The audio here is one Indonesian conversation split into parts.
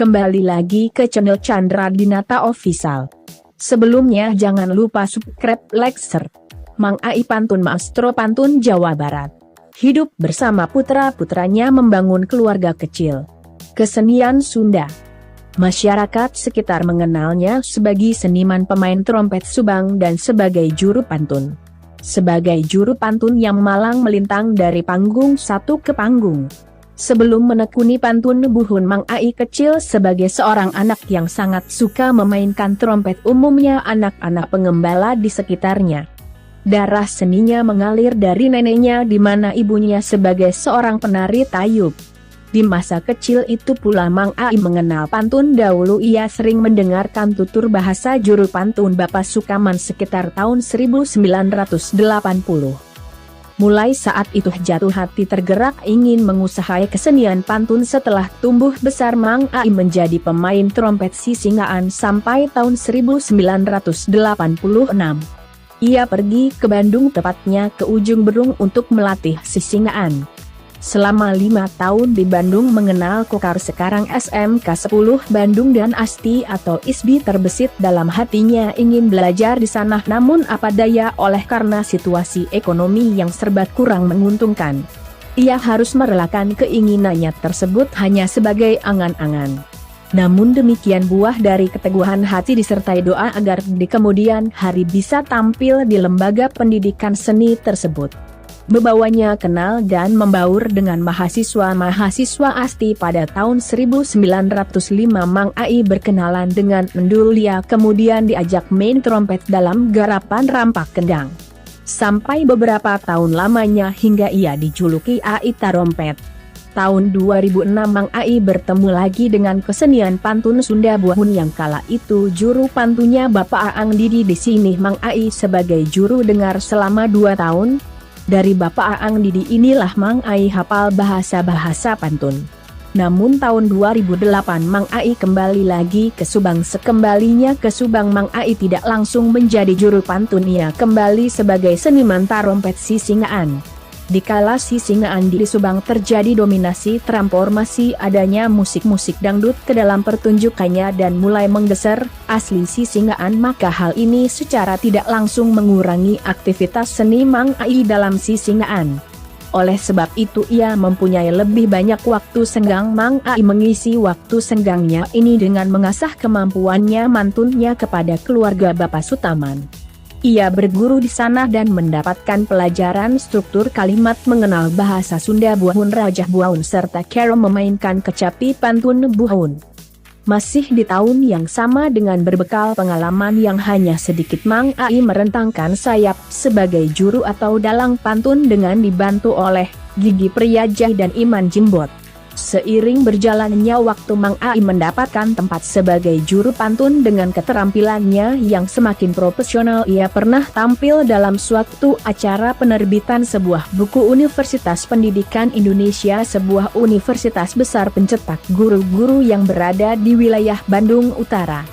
Kembali lagi ke channel Chandra Dinata Official. Sebelumnya jangan lupa subscribe, like, share. Mang Ai Pantun Maestro Pantun Jawa Barat. Hidup bersama putra-putranya membangun keluarga kecil. Kesenian Sunda. Masyarakat sekitar mengenalnya sebagai seniman pemain trompet Subang dan sebagai juru pantun. Sebagai juru pantun yang malang melintang dari panggung satu ke panggung. Sebelum menekuni pantun buhun, Mang Ai kecil sebagai seorang anak yang sangat suka memainkan trompet, umumnya anak-anak pengembala di sekitarnya. Darah seninya mengalir dari neneknya, di mana ibunya sebagai seorang penari tayub. Di masa kecil itu pula Mang Ai mengenal pantun. Dahulu ia sering mendengarkan tutur bahasa juru pantun Bapak Sukaman sekitar tahun 1980. Mulai saat itu jatuh hati tergerak ingin menguasai kesenian pantun. Setelah tumbuh besar, Mang Ai menjadi pemain trompet sisingaan sampai tahun 1986. Ia pergi ke Bandung, tepatnya ke Ujung Berung, untuk melatih sisingaan. Selama 5 tahun di Bandung mengenal Kokar, sekarang SMK 10 Bandung, dan Asti atau Isbi terbesit dalam hatinya ingin belajar di sana. Namun apa daya, oleh karena situasi ekonomi yang serba kurang menguntungkan, ia harus merelakan keinginannya tersebut hanya sebagai angan-angan. Namun demikian, buah dari keteguhan hati disertai doa agar di kemudian hari bisa tampil di lembaga pendidikan seni tersebut. Membawanya kenal dan membaur dengan mahasiswa-mahasiswa Asti. Pada tahun 1905 Mang Ai berkenalan dengan Endul Lia, kemudian diajak main trompet dalam garapan Rampak Kendang. Sampai beberapa tahun lamanya hingga ia dijuluki Ai Tarompet. Tahun 2006 Mang Ai bertemu lagi dengan kesenian pantun Sunda buhun yang kala itu juru pantunnya Bapak Aang Didi. Di sini Mang Ai sebagai juru dengar selama 2 tahun. Dari Bapak Aang Didi inilah Mang Ai hafal bahasa-bahasa pantun. Namun tahun 2008 Mang Ai kembali lagi ke Subang. Sekembalinya ke Subang, Mang Ai tidak langsung menjadi juru pantun, ia kembali sebagai seniman tarompet sisingaan. Dikala sisingaan di Subang terjadi dominasi transformasi adanya musik-musik dangdut ke dalam pertunjukannya dan mulai menggeser asli sisingaan, maka hal ini secara tidak langsung mengurangi aktivitas seni Mang Ai dalam sisingaan. Oleh sebab itu ia mempunyai lebih banyak waktu senggang. Mang Ai mengisi waktu senggangnya ini dengan mengasah kemampuannya mantunnya kepada keluarga Bapak Sutaman. Ia berguru di sana dan mendapatkan pelajaran struktur kalimat, mengenal bahasa Sunda buhun, rajah buhun, serta cara memainkan kecapi pantun buhun. Masih di tahun yang sama dengan berbekal pengalaman yang hanya sedikit, Mang Ai merentangkan sayap sebagai juru atau dalang pantun dengan dibantu oleh Gigi Priyajah dan Iman Jimbot. Seiring berjalannya waktu, Mang Ai mendapatkan tempat sebagai juru pantun. Dengan keterampilannya yang semakin profesional, ia pernah tampil dalam suatu acara penerbitan sebuah buku Universitas Pendidikan Indonesia, sebuah universitas besar pencetak guru-guru yang berada di wilayah Bandung Utara.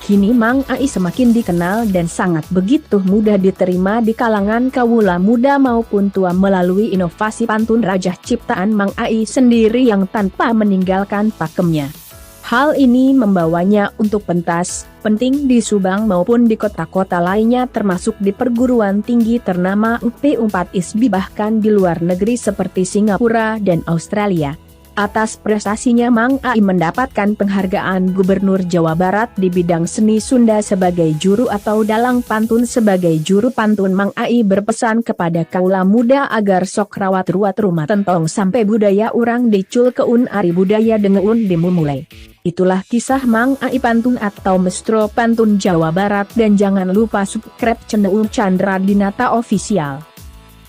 Kini Mang Ai semakin dikenal dan sangat begitu mudah diterima di kalangan kawula muda maupun tua melalui inovasi pantun rajah ciptaan Mang Ai sendiri yang tanpa meninggalkan pakemnya. Hal ini membawanya untuk pentas penting di Subang maupun di kota-kota lainnya, termasuk di perguruan tinggi ternama UP4 ISBI, bahkan di luar negeri seperti Singapura dan Australia. Atas prestasinya Mang Ai mendapatkan penghargaan Gubernur Jawa Barat di bidang seni Sunda sebagai juru atau dalang pantun. Sebagai juru pantun, Mang Ai berpesan kepada kaula muda agar sok rawat ruat rumah tentong sampai budaya urang dicul keun ari budaya dengeun dimulai. Itulah kisah Mang Ai Pantun atau Maestro Pantun Jawa Barat, dan jangan lupa subscribe channel Chandra Dinata Official.